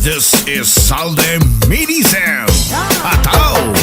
This is Salde Medicine. Atau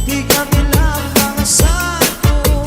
Di kami lamang sa ako.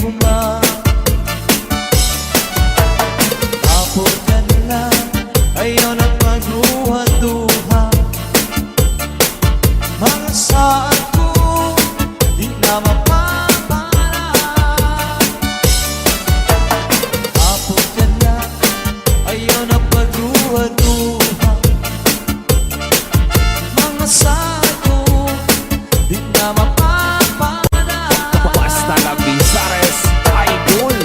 huma. Tapos ka na, ayaw na magluha-duha. Mga saan ko, di na mapapala. Tapos ka na, ayaw na magluha-duha. Mga saan ko, di na mapapala. Basta lang Bizares Idol.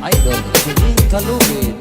Idol, hindi kalugit.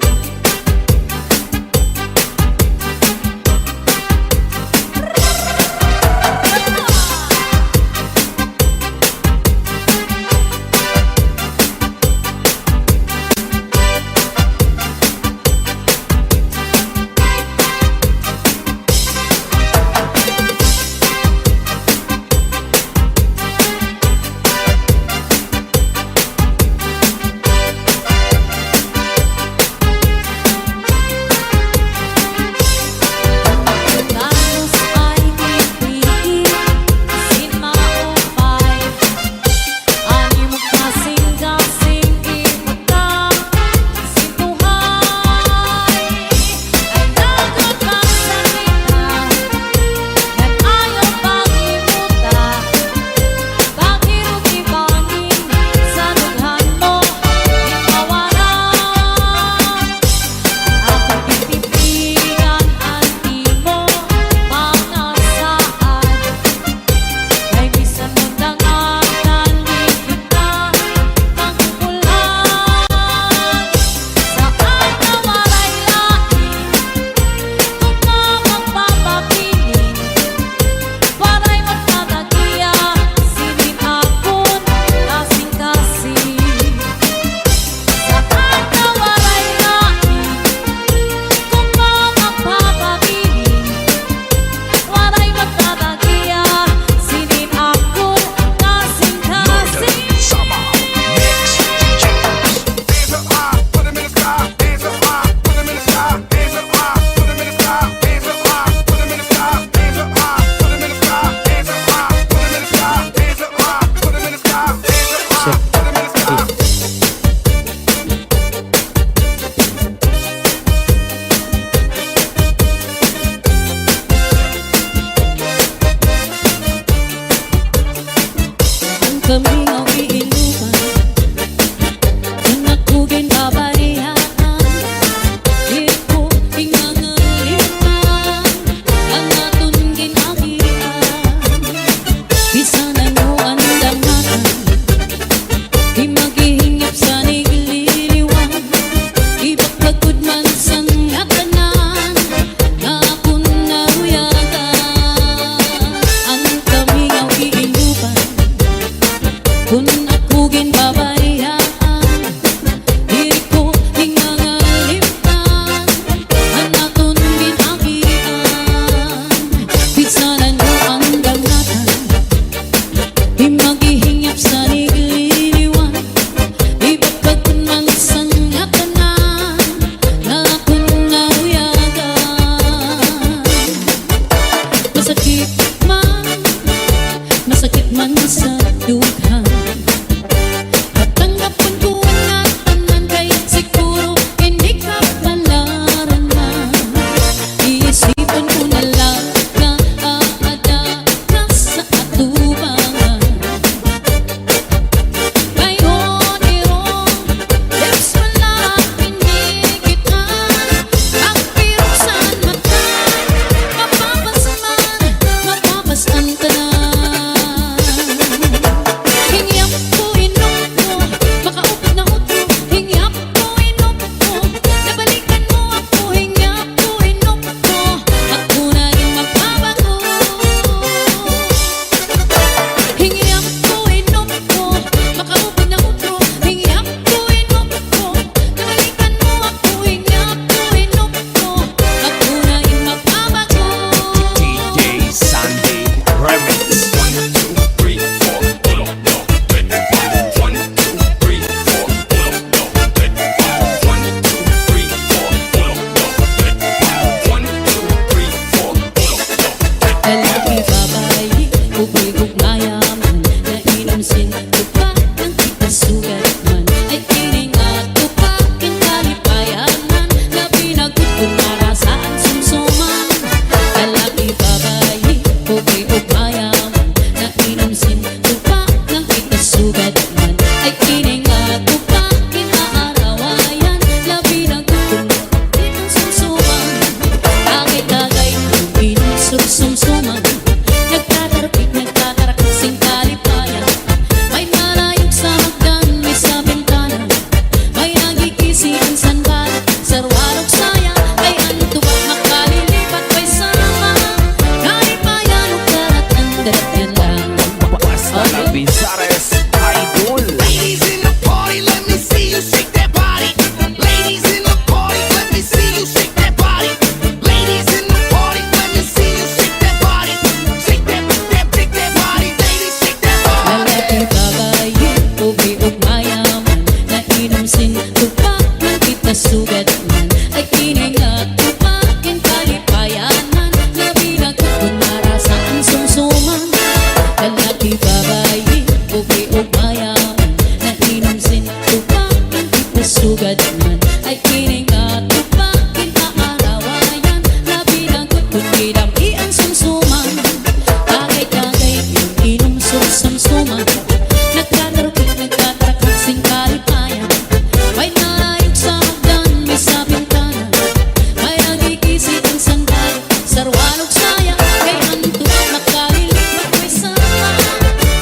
Sarwan ug saya kay antuk makalilipat ko'y sama.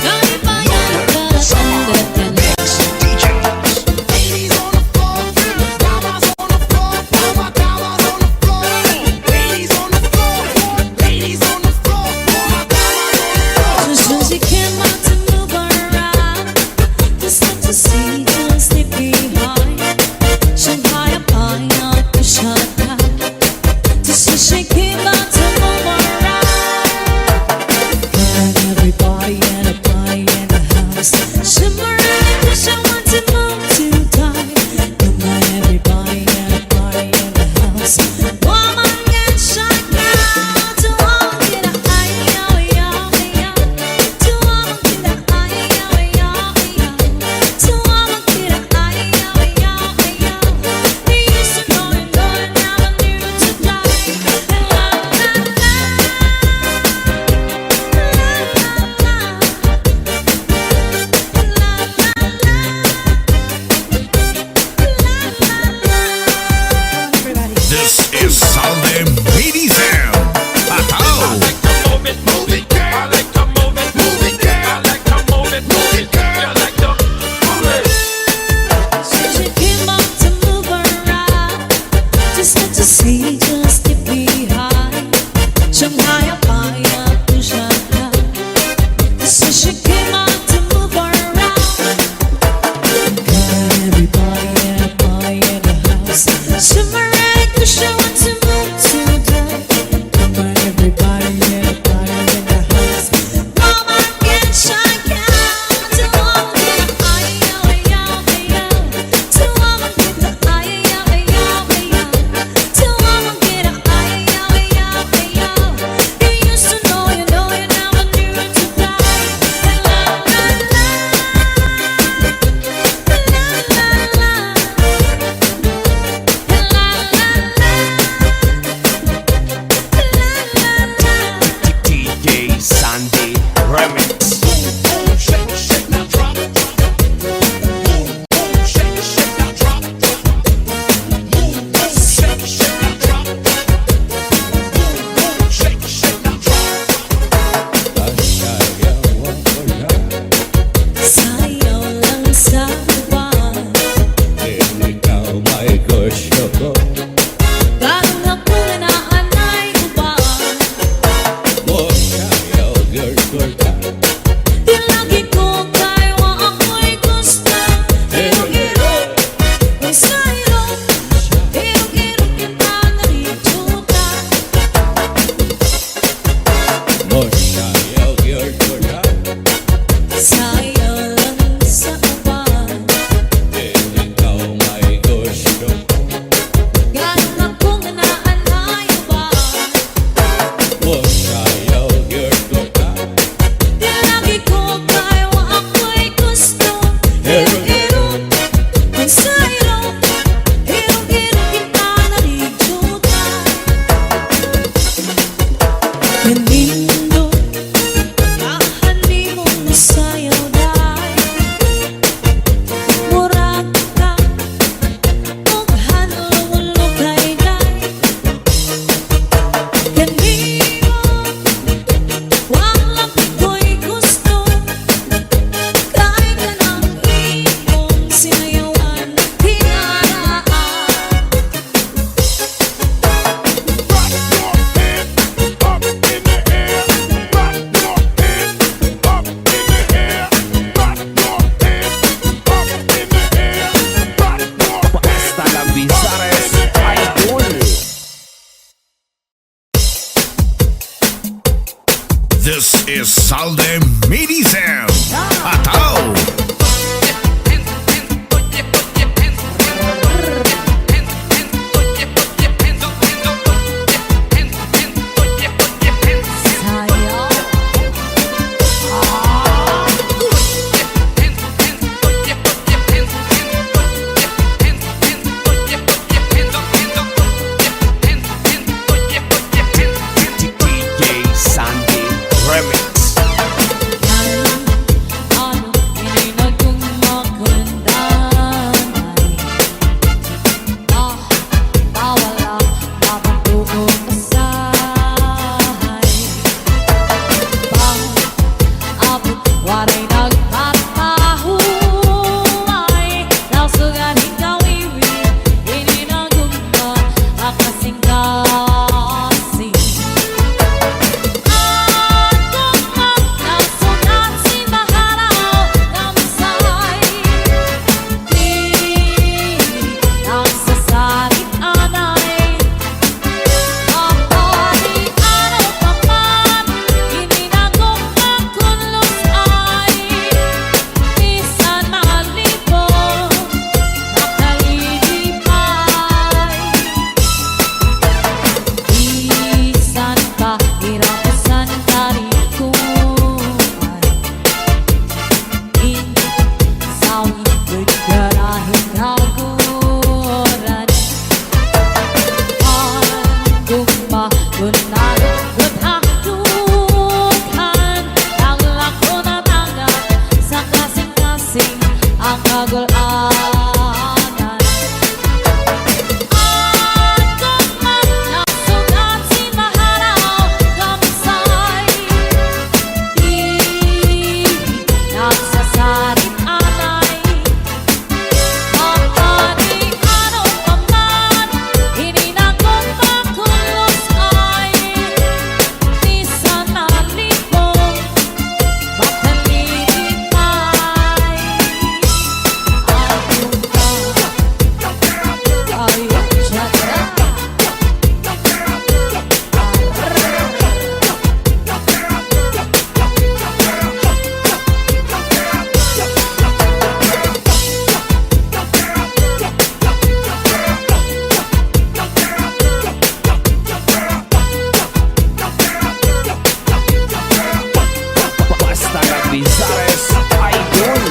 Kalipayan ang karatang datan. Ladies on the floor, damas on the floor, damas on the floor. Ladies on the floor, ladies on the floor, damas on the floor. Just as you came out to move around, just not to see, just leave behind. Shanghai upon not to shut down. Just as she came out to move around. And everybody and a party in the house. Shimmering, wish I want to move to die. Come on, everybody and a party in the house. Woman get shot down. To all get a eye, yo, yo, yo. To all get a eye, yo, yo, yo. To all get a eye, yo, yo, yo. They used to know and now I knew to die. La la la, everybody. This is Salve Medicine. Ataw! Move it, girl. I like to move it, girl. I like to move it, girl. I like to move it. Since you came up to move around, just not to see, just get behind. Shanghai upon to shut down. Since you came up to move around, got everybody and a party in the house. Shimmering, wish I want to move to die. Come on, everybody and a party in the house. Woman get shot down. To all get a eye, yo, yo, yo. To all get the eye, yo, yo, yo. To all get a eye, yo, yo, yo. You used to know, you never knew to die. La la la, la la la, DJ Sandy Remix. Shake, shake, now drop. Shake, shake, now drop. Shake, shake, now drop. Shake, shake, now drop. sayaw lang sa buwan. Parang ako na naanay uban. Di lagi ko kayo ako'y gusto. Hirog-hirog, may sayaw. Hirog-hirog kita narituta. Sayaw lang sa uban. Ganun ako naanay uban. Di lagi ko kayo ako'y gusto. Hirog-hirog, may sayaw. Hirog-hirog kita narituta. Lindo, ahani mong sayaw dahil murag ka, ug hanulong kay-kay. Kanimo, wang labi ko'y gusto. Kay ka ng iyong sinayawan, hinaraan. Rock your head up in the air. Rock your head up in the air. Rock your head up in the air. Rock your Basta la Bizares Idol. This is Salve Medicine. Ataw! DJ Sandy Remix. Ano Alugod-alughan ang lako na tanggap sa kasing-kasing ang kagul-anan. Agad man nasugat si maharaw kamisay, di nagsasarit anay. Ang ating ano pa man, hininagong makulos ay di sana libong makalilipay. Ang tunga ay tiyatra. Basta Labizares Idol.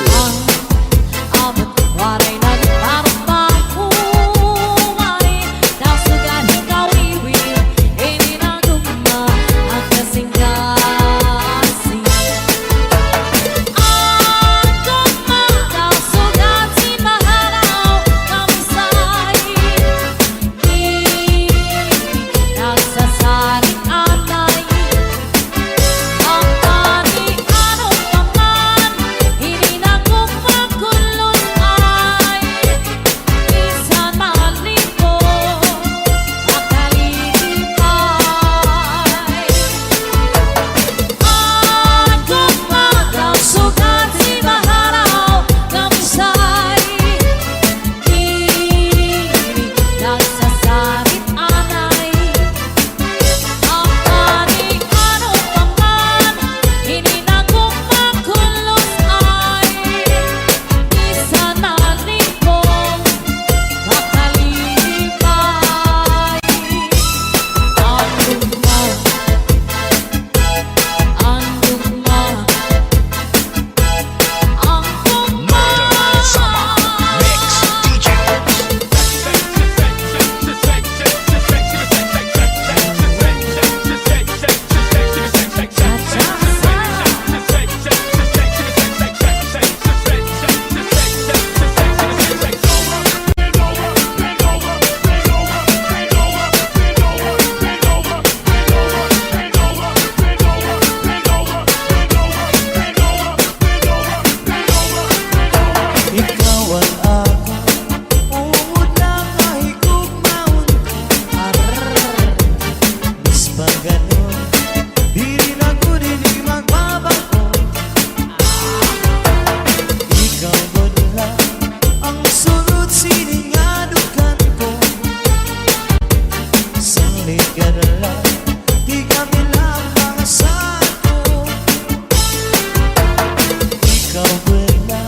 Abot waray nagparapahumay, nasugan ikaw iwil, ininagugma ang kasing-kasing. Agad man nasugat si maharaw kamisay, di nagsasarit anay. Ang ating ano pa man, hininagong makulot ay di sana libong makalilipay. Agad man nasugat si maharaw kamisay, di nagsasarit anay. Ang ating ano pa man, hininagong makulos ay di sana libong makalilipay. Ang lugma, ang lugma, ang lugma. Ikaw ang ako, ungod lang kahigugmaon ko. Bis pa ganun, di rin ako dinig magbabago. Ikaw wala ang sunod siningadukan ko. Sanglit ka na lang, di kami lang mga sako. Ikaw wala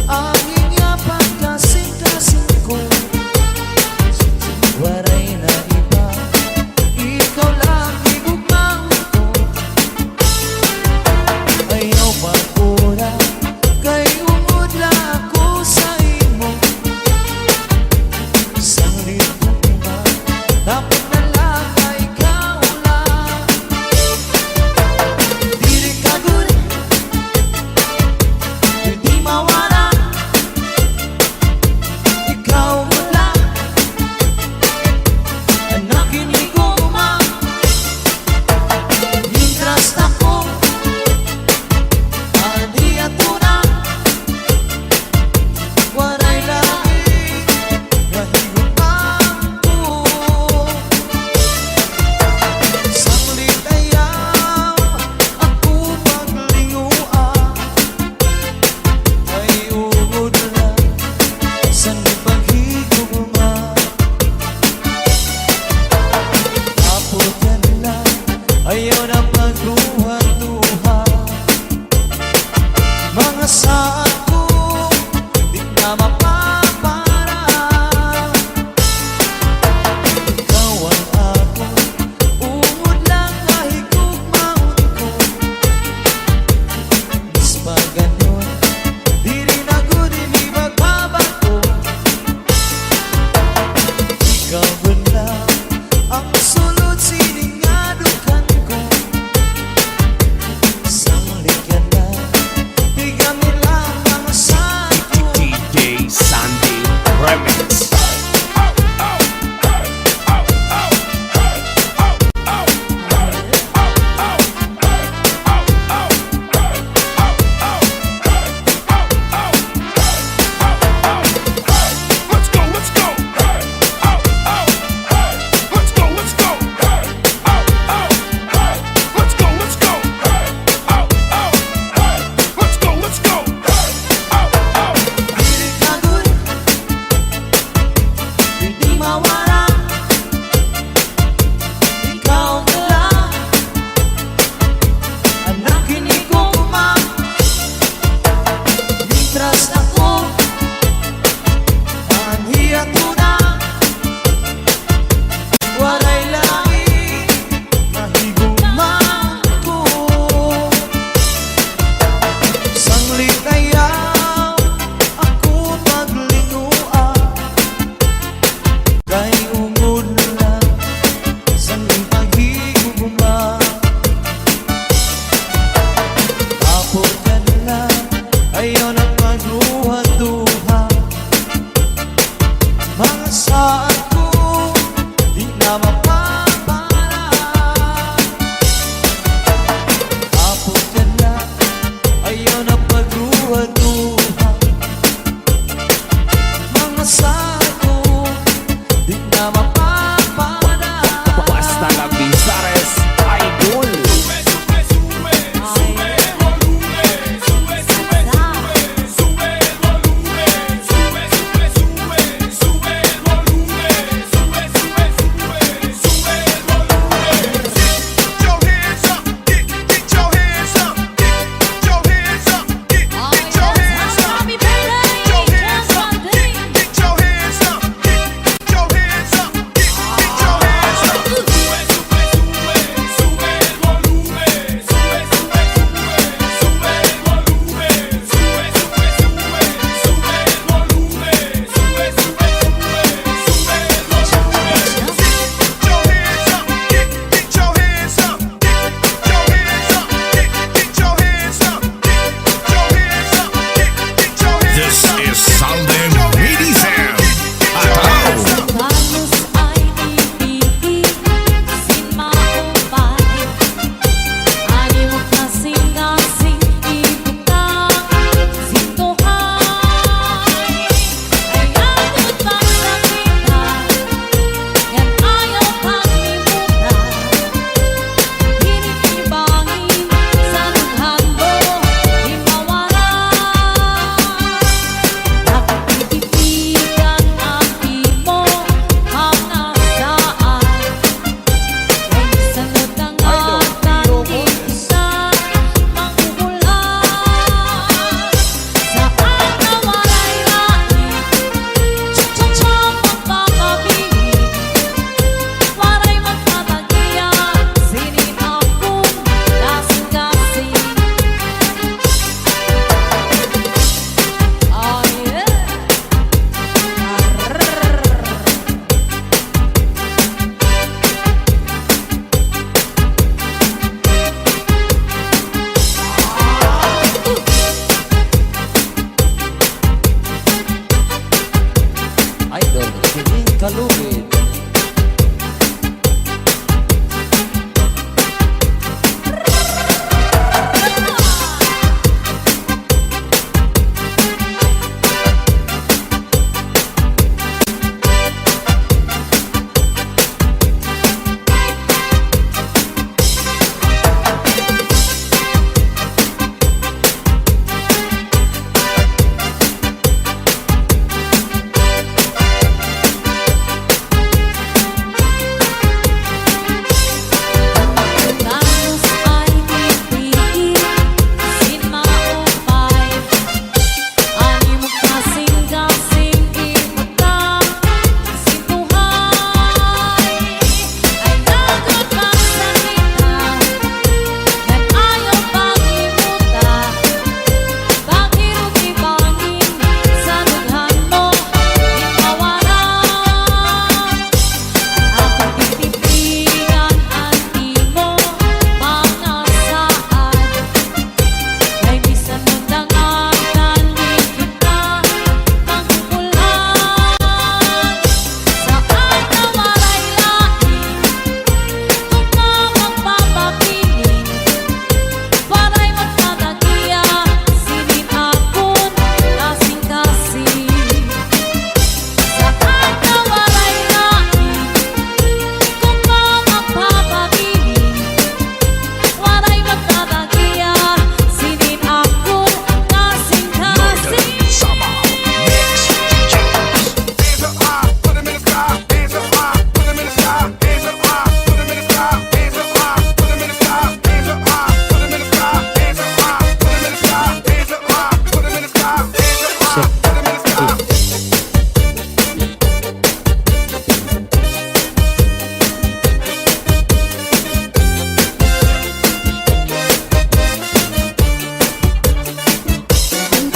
ang inyapang kasing-kasing ko. Waray na iba, ikaw lang igugmaon ko. Ayaw magpura, kay ungod lang ako sa imo. Sanglit mo ba, dapat na lang na ikaw lang. Di rin kagul, di mawala. Ikaw mo lang ang nakiniguma. Mientras ako di atuna, waray lagi nahigugmaon ko. Sanglit ayaw ako paglinguan, ay ungod lang sa paghigugma. Apot ka na, ayaw na pagluha-luha. Mga saan ko, di na mapapara. Ikaw ang ako, ungod lang kahigugmaon ko. Bis pa ganun, di rin ako dinig magbabago. Ikaw wala ang sulod siningaduk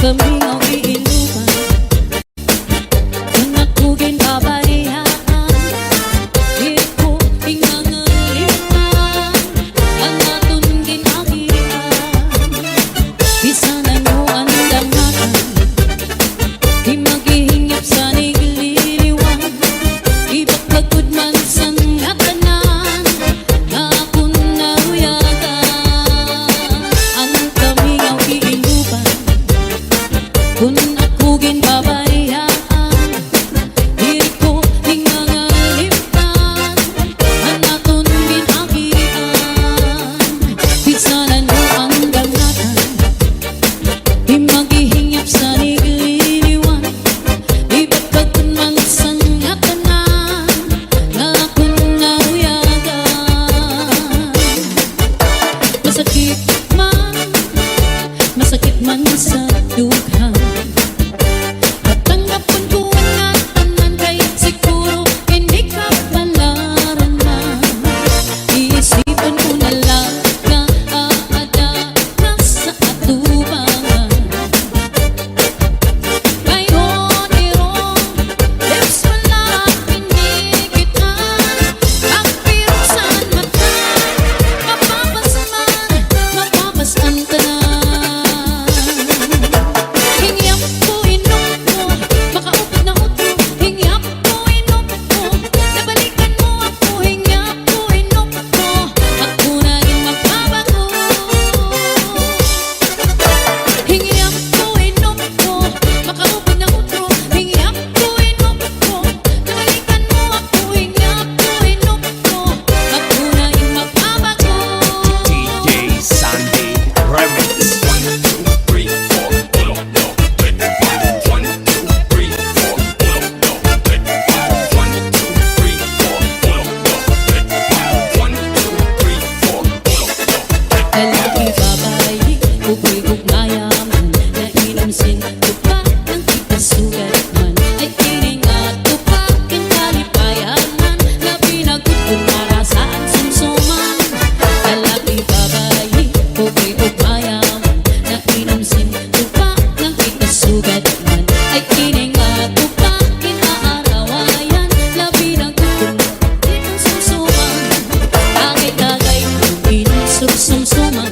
Kami ang iinuman kung ako ginbabarihaan. Di ko ingangalipan ang atong ginagian. Bisan ano ang dangatan, di maghihingap sa nililiwan. Ibagpagod man sa ngatanan na akong nahuyagan. Ang kami ang iinuman kung ako ginbabarihaan. Di ko ingangalipan ang atong ginagian. Bisan ano ang dangatan, di maghihingap sa nililiwan. Ibagpagod man sa ngatanan na akong nahuyagan. Masakit man sa dughan, at tanggapon ko ang tanan, kaya siguro hindi ka palaran na. Iisipan ko na lang na aada na sa atubangan. Ngayon irong lips mo lang pinigitan, ang pirusan mata, mapapasan ka na. Hingyap ko inom mo, makaupad na utro. Hingyap ko inom mo, nabalikan mo ako. Hingyap ko inom mo, ako na rin magbabago. Hingyap ko inom mo, makaupad na utro. Hingyap ko inom mo, nabalikan mo ako. Hingyap ko inom mo, ako na rin magbabago. DJ Sunday Remix. 1, 2, 3, 4, pull up, no, let it fire. 1, 2, 3, 4, pull up, no, let it fire. 1, 2, 3, 4, pull up, no, let it fire. 1, 2, 3, 4, pull up, no, let it fire. Lalaki babae, ugay-ugnayan, nainamsin, tupak ng ikasugat man. Ay kining at tupak, kinalipayanan, na pinagot kung para saan sumsuman. Lalaki babae, ugay-ugnayan, nainamsin, tupak ng ikasugat man. Ay kining at tupak, kinaarawayan, na pinagot kung para saan sumsuman. Tagay-tagay, inom sumsuman.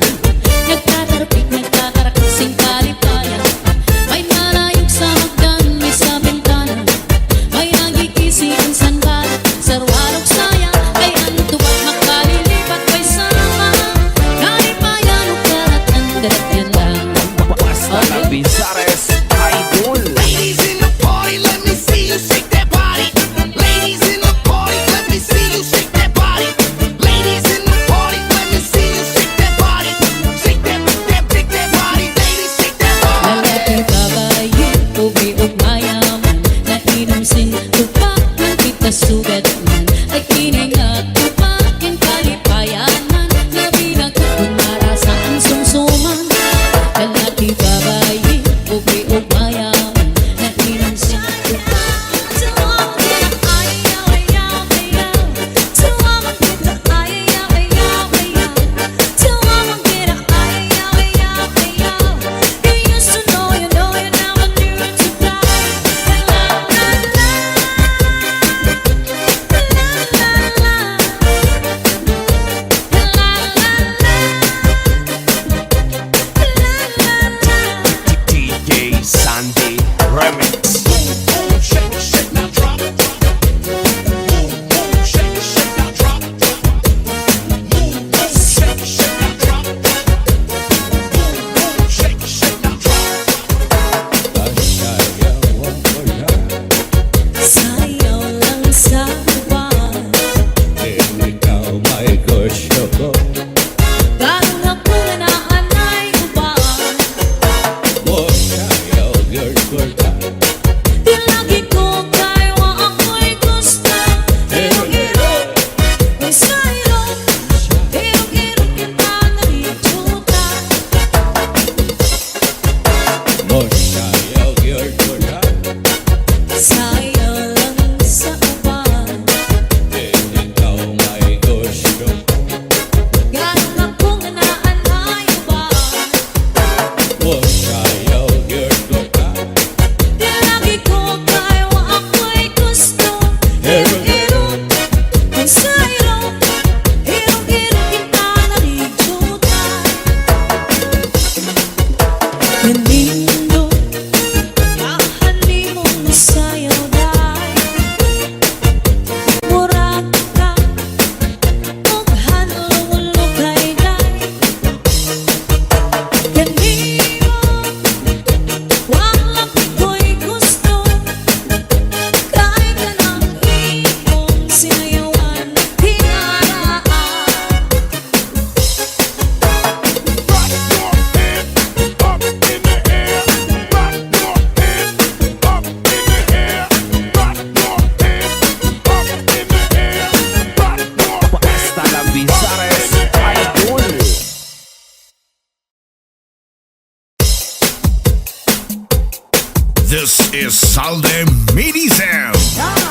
This is Salde Midi Sound.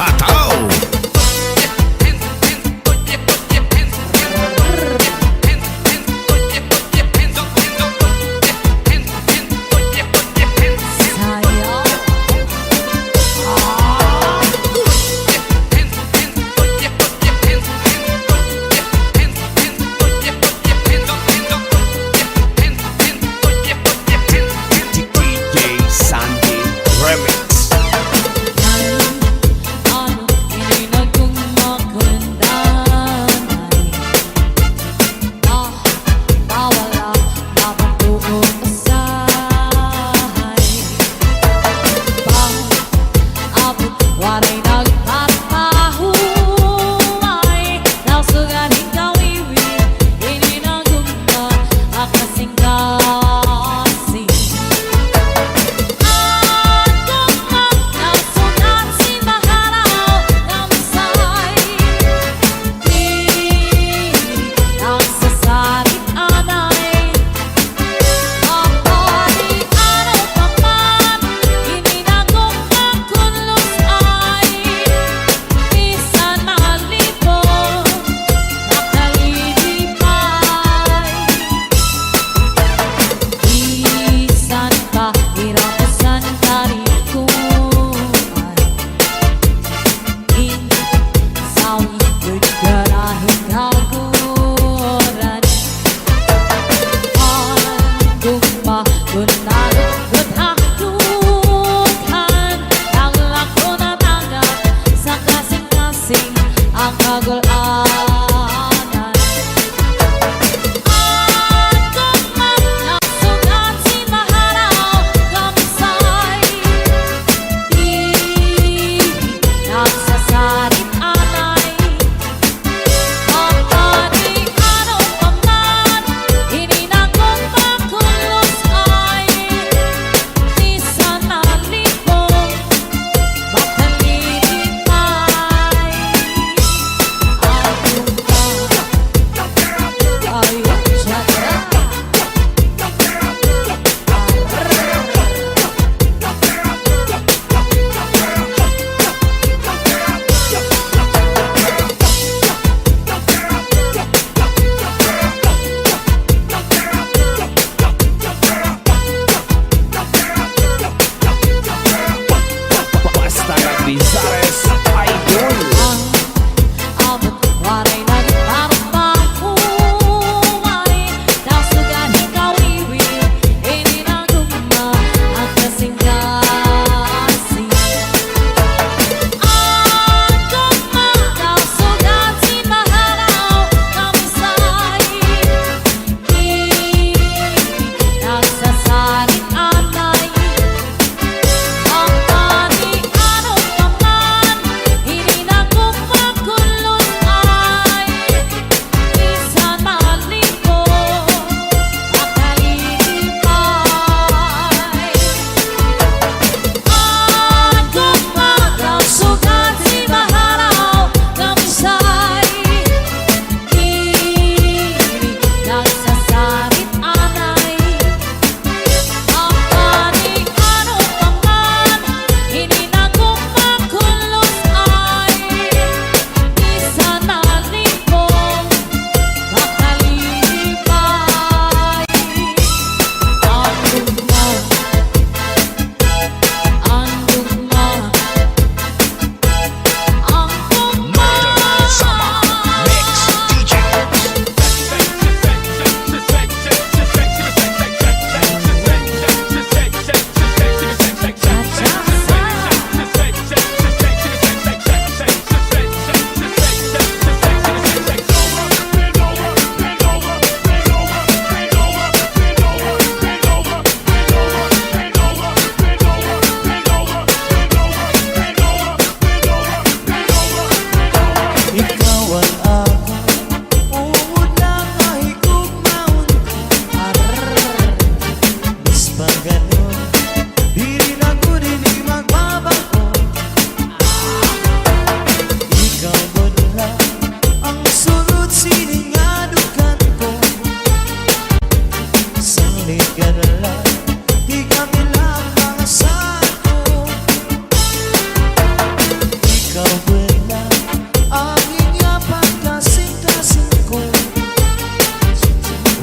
Ataw! DJ Sandy Remix. Ano, hindi na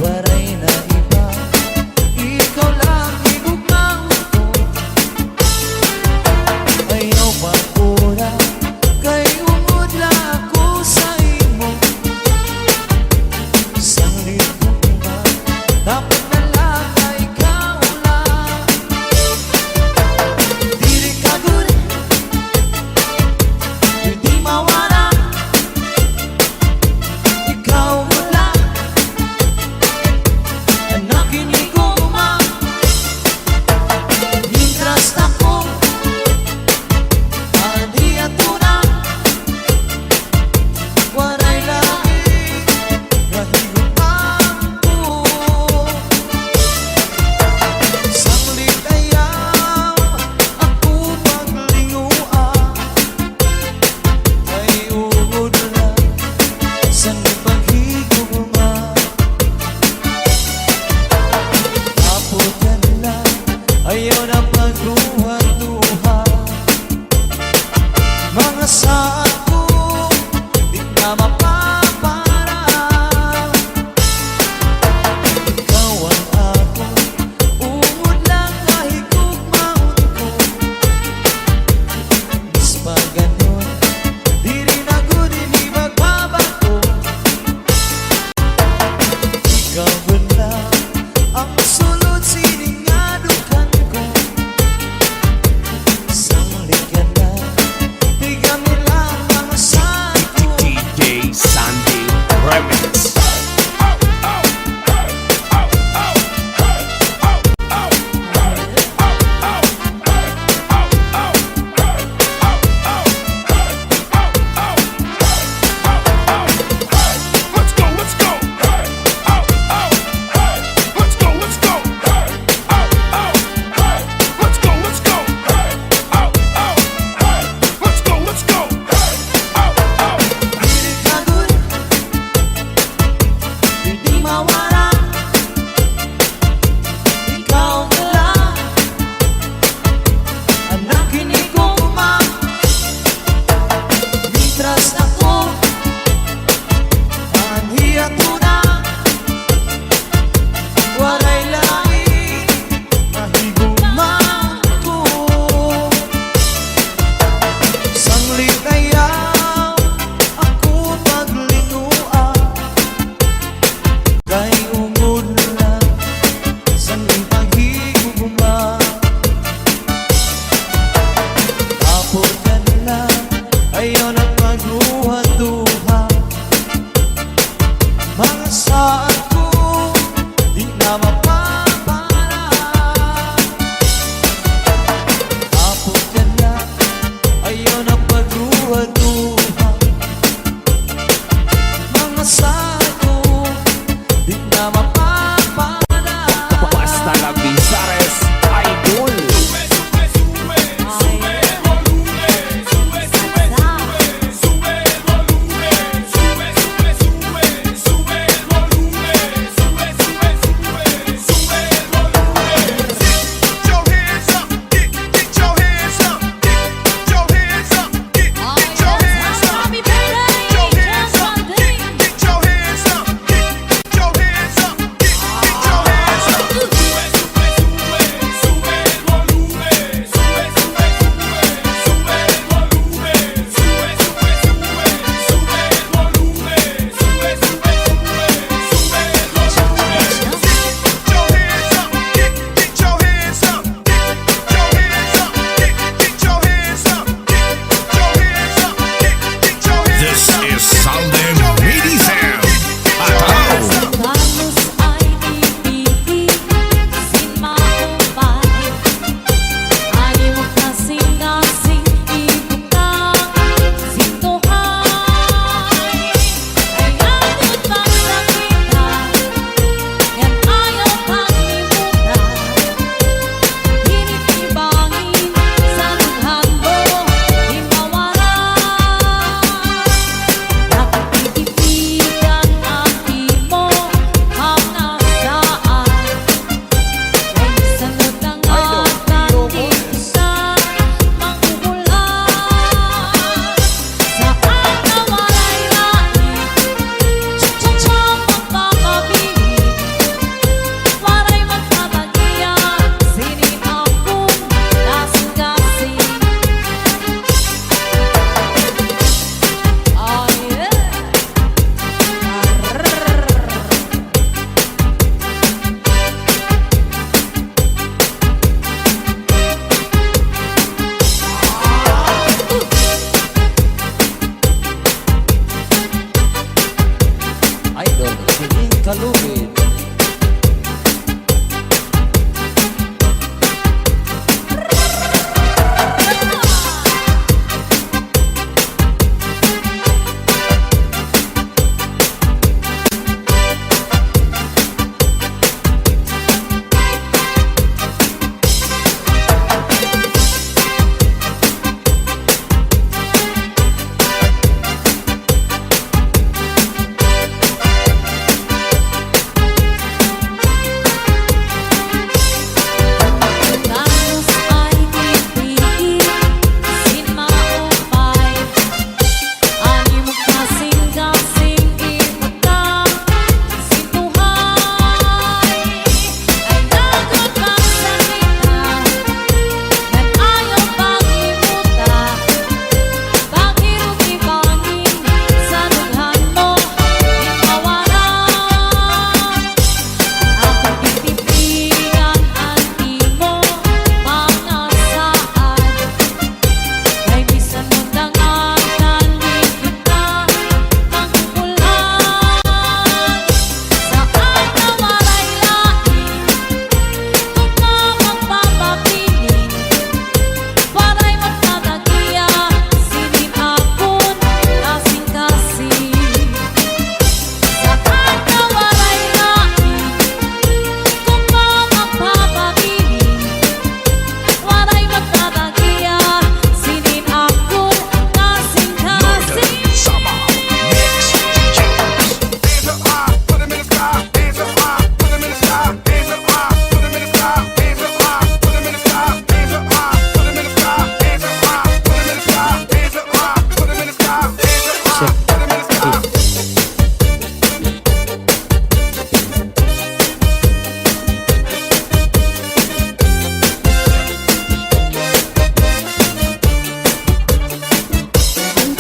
waray na iba. Ikaw lang igugmaon ko. Ayaw magpura, kay ungod lang ako sa imo. Isang libong iba, dapat na lang na ikaw lang. Dili ka good, hindi mawala. Ikaw lang,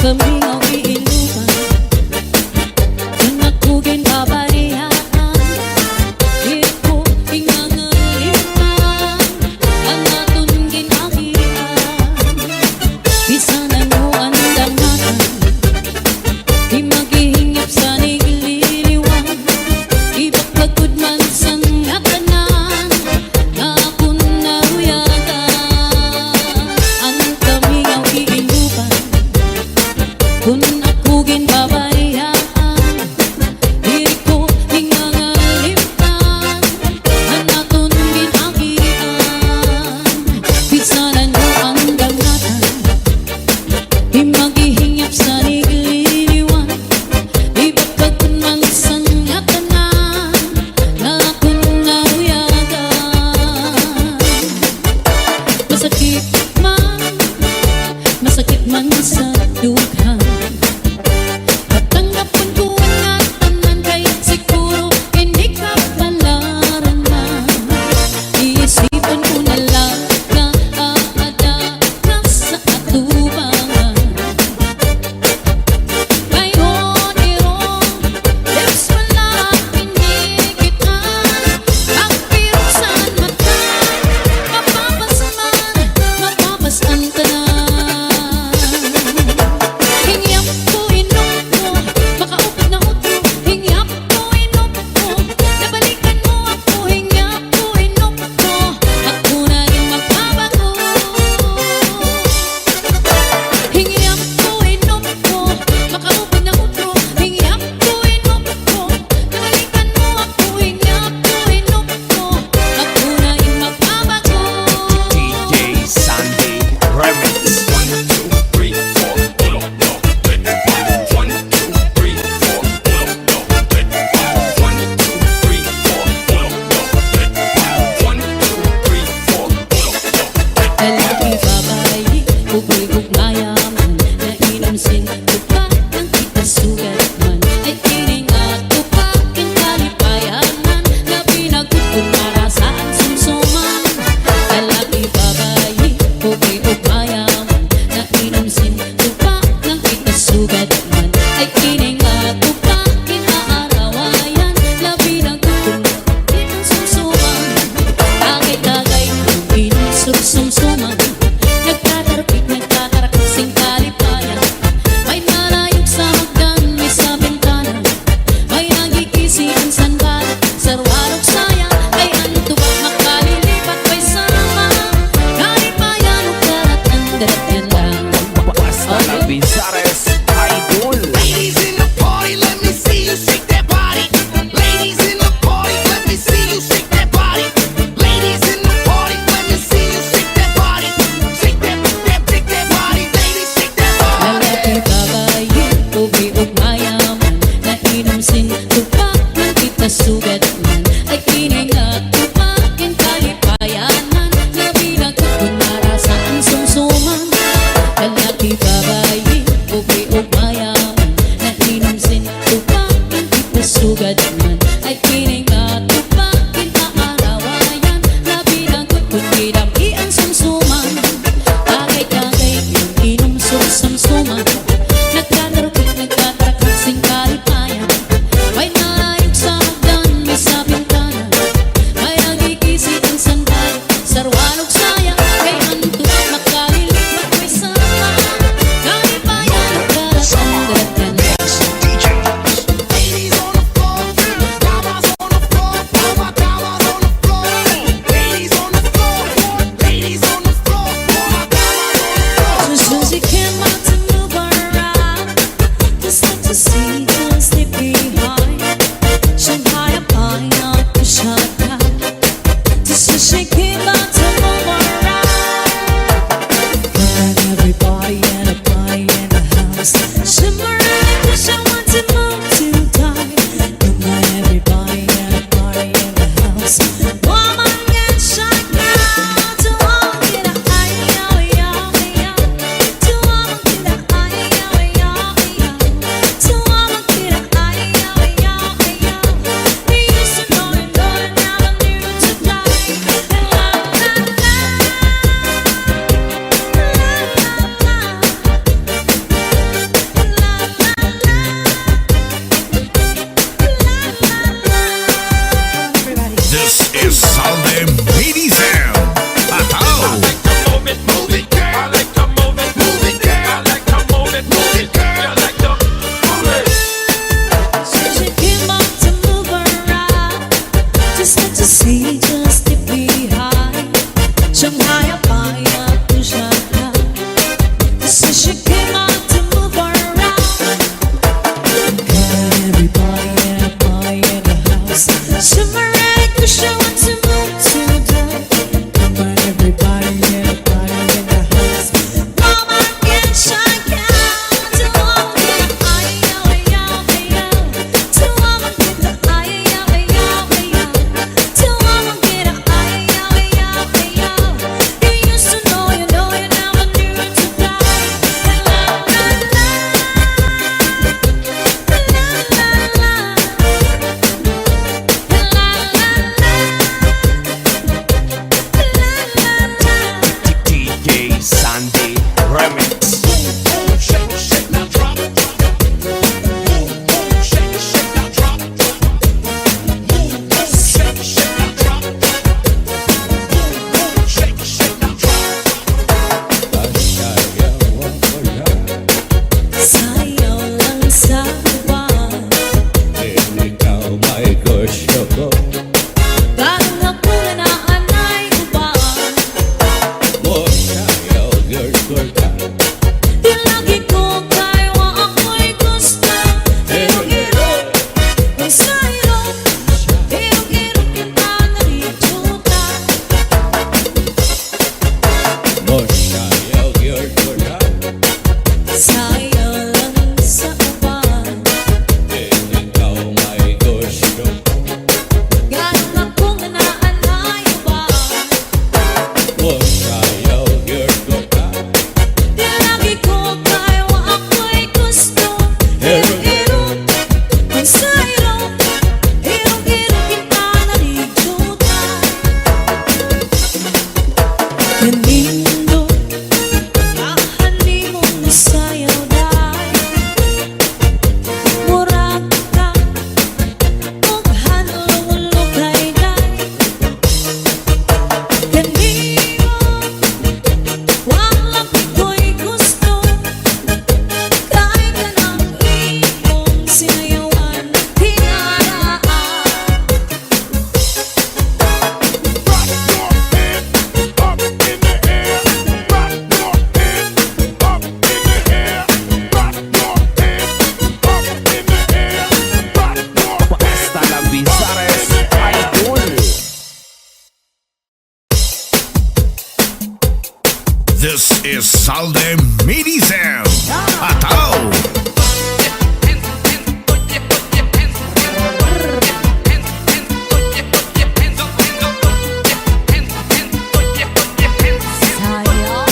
kami ang iinuman. Kung ako ginbabariyaan, di ko ingangalipan ang atong ginagian. Bisan ano ang dangatan, di maghihingap sa nililiwan. Di bakagod man sa ngatanan, na akong naruyagan. Ang kami ang iinuman. Kung ako ginbabariyaan, di ko ingangalipan ang atong ginagian. Bisan ano ang dangatan, di maghihingap sa nililiwan. Di bakagod man sa ngatanan, na akong naruyagan. Masakit man sa dughan, tatanggapan ko ang tanan, kaya siguro hindi ka palaran na. Iisipan ko na lang na aada ka sa atubangan. Ngayon irong lips wala pinigitan, ang pirusan mata, mapapasan ka na. Hingyap ko inom ko, makaupad na utro. Hingyap ko inom ko, nabalikan mo ako. Hingyap ko inom ko, ako na rin magbabago. Hingyap ko inom ko, makaupad na utro. Hingyap ko inom ko, nabalikan mo ako. Hingyap ko inom ko, ako na rin magbabago. DJ Sunday Remix. 1, 2, 3, 4, pull up, no, let it pop. 1, 2, 3, 4, pull up, no, let it pop. 1, 2, 3, 4, pull up, no, let it pop. 1, 2, 3, 4, pull up, no, let it pop. Lalaki babae, ugoy-ug mayaman, nainom sin tupa ng kita sugat man. Ay kining atupa kin kalipayanan, na pinagut kung para saan sumsuman. Lalaki babae, ugoy-ug mayaman, nainom sin tupa ng kita sugat man. Ay kining atupa kin aarawayan, na pinagut kung para sumsuman. Tagay-tagay kung inom sumsuman, nagtatarapik, nagtatarakasing kalipayan. May nalayog sa hagdan, may sa bintana, may nagikisi ang sandal, sarwarog saya, ay antubak makalilipat, may sama kalipayan, ukarat ang darat lang. Basta na Bizares Idol. Ladies in the party, let me see you shake that body. Ladies in the party, let me see you shake that body. Ladies in the party, let me see you shake that body. Shake that body. Ladies, shake that body. Lalaki babae, ugoy-ug mayaman, nainom sin tupa ng kita sugat man. Ay kining atupa kin kalipayanan, na binagot kung para saan sumsuman. Lalaki babae, ugoy-ug mayaman, nainom sin tupa ng kita sugat man. Ay kining atupa kin aarawayan, na binagot kung dinamian sumsuman. Tagay-tagay yung inom sumsuman, nagtatarapik, nagtatarakasing kalipayan. May nalayog sa hagdan, may sa bintana, may nagikisi ang sandal, sarwanog saya, kay antubak makalilipat, may sama kalipayan, ukarat ang darat lang. Ladies on the floor, damas on the floor, damas on the floor. Ladies on the floor, ladies on the floor, damas on the floor. Just as you came out to move around, just like to see you sleep behind. Shanghai up high, not to shut down. Just as she came out to move around. Got everybody and a party in the house. Shimmering, wish I want to move to die. Got everybody and a party in the house. Woman get shut down. To all get a high, to all get a high, to all get a high. We used to know it, now I'm new to die. This is Salve Medizem. Ataw! Move it, girl. I like to move it, girl. I like to move it, girl. I like to move it. Since you came up to move around, just let to see, just to be high. Shanghai, Paya, to Shanghai. Since you came up to move around, got everybody in a party in the house. Samurai, to show what to move to the. Come on, everybody in a party in the house. Mama, get shine out to all the to all get the to all get a you used to know, you know, you never knew to die. La la la, DJ Sandy Remix. Shake, shake, now drop. Shake, shake, now drop. Shake, shake, now drop. Shake, shake, now drop. sayaw lang sa buwan. Ikaw may gusto ko. Parang ako na anay uban. Sayaw, girl, girl ka. Di lagi ko kayo ako'y gusto. Hirog-hirog, may sayaw. Hirog-hirog kita narito ka. Sayaw, girl, girl ka. Sayaw lang sa uban. Ikaw may gusto ko. Ganun akong naanay uban. Sayaw, girl, girl ka. Di lagi ko kayo ako'y gusto. Hirog-hirog, may sayaw. Hirog-hirog kita narito ka. Kanino ahali mong nasayaw dahil murag ka kung hanulong kay dahil kanino walang iko'y gusto kahit ka ng iyong sinayawan hinaraan. Rock your head up in the air. Rock your head up in the air. Rock your head up in the air. Rock your Basta la Bizares Idol. This is Salve Medizem. Ataw! Sayaw.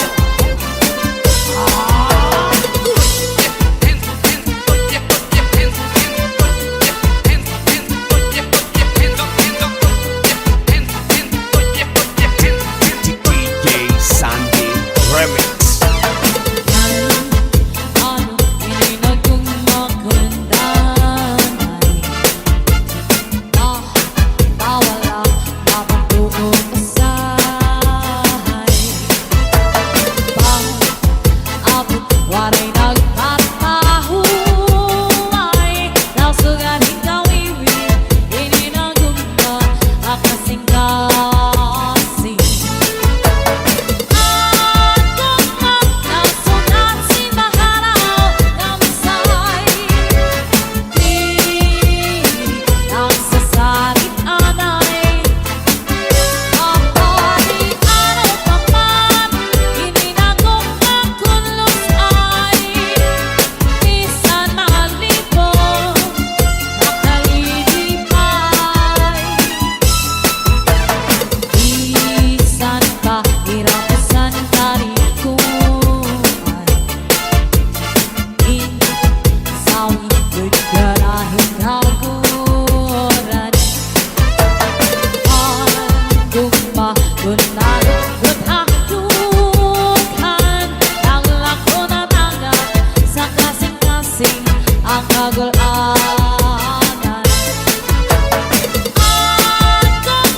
DJ Sandy Remix. Ano ininagong makundanay bawala mapagtuon masahay abot waray nagtatahuay nausugan ikaw iwin ininagong na akasing-kasing. Isan ka, irapasan ka rin kuman. Sawi, gagarahin kaguran. Andung pa, kunalong gutakukan. Ang lako na tangan, sa kasing-kasing ang kagulanan. Andung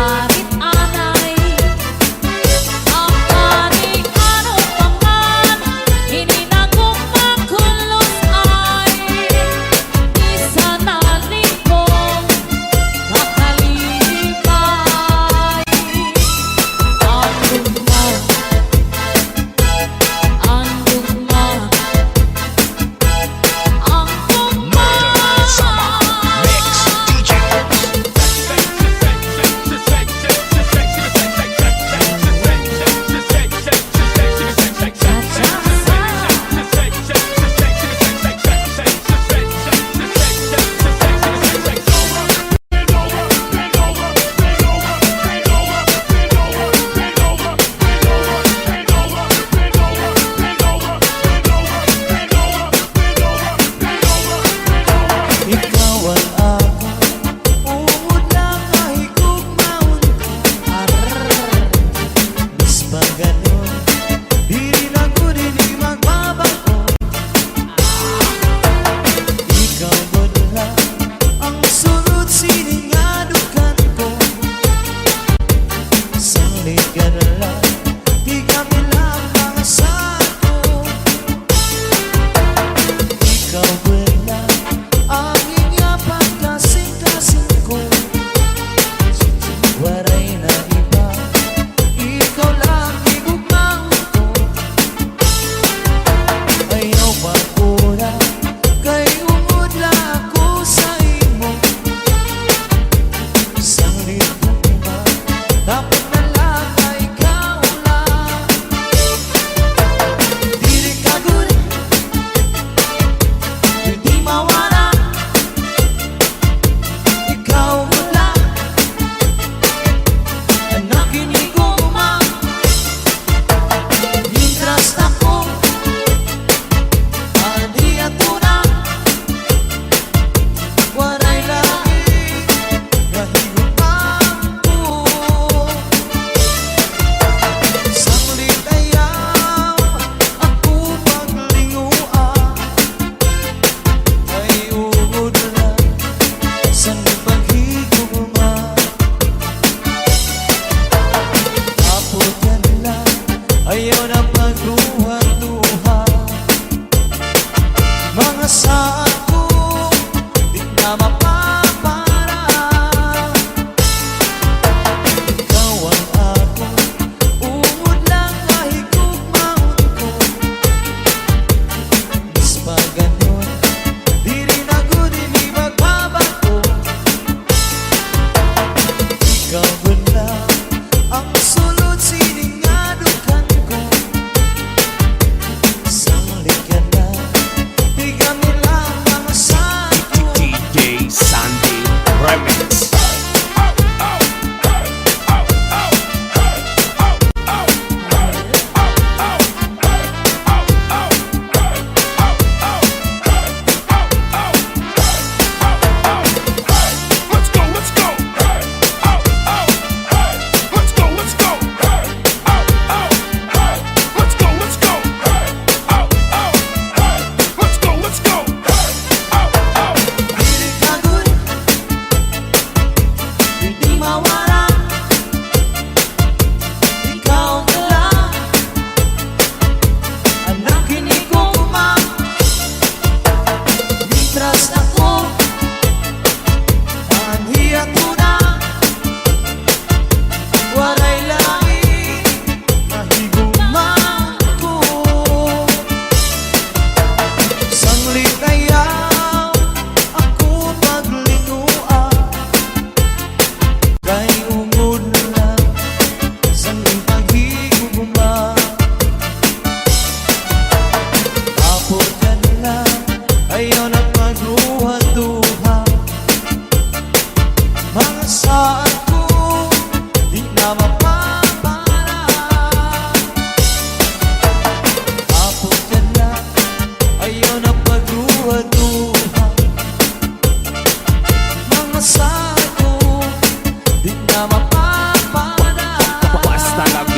arit anay. Ang ani-ano paman, hininagong makulos ay isa na libong nakalibay. Ang gugma, ang gugma, ang gugma. Mix DJ. Ikaw ang ako, uod lang kahigog maun ko. Bis pa ganun, diri lang ko dili magbabago. Ikaw wala ang sunod siningadukan ko. Sanglit ka na lang, di kami lang mga sako. Ikaw wala ang inyapag kasing-kasing ko. Waray na iba, ikaw lang igugmaon ko. Ayaw magpura, kay ungod lang ako sa imo. Sanglit mo iba, dapat na lang na ikaw lang. Dili ka guri, hindi mawala. Ikaw wala, anak iniguma. Mientras ako, adi atuna. Waray lagi, nahigupang ko. Sanglit ayaw, ako maglinguan. Ay ugod lang, sa paghigugma. Apod ka nila, ayaw na pagluha-luha. Mga saan ko, di na mapapara. Ikaw ang ako, uod lang kahigugmaon ko. Bis pa ganun, diri na ko dili magbabago. Ikaw wala ang sulod siningadukan ko. Sanglit ka na, di kami lang mga sako. DJ Sandy Remix. Let's go, let's go. Let's go, let's go. Let's go, let's go. Let's go, let's go. Dili ka guri, hindi mawala. Ikaw wala, anak iniguma. Mientras ako, anhi atuna. Waray lagi, nahigugmaon ko. Sanglit ayaw, ako maglinguan. Kay ungod lang, sa paghigugma. Apod ka na, ayaw na magluha-luha. Mga saan ko, di na mapapara. Apod ka na, ayaw na pagluha-luha. Mga saan ko, di na mapapara. Basta lang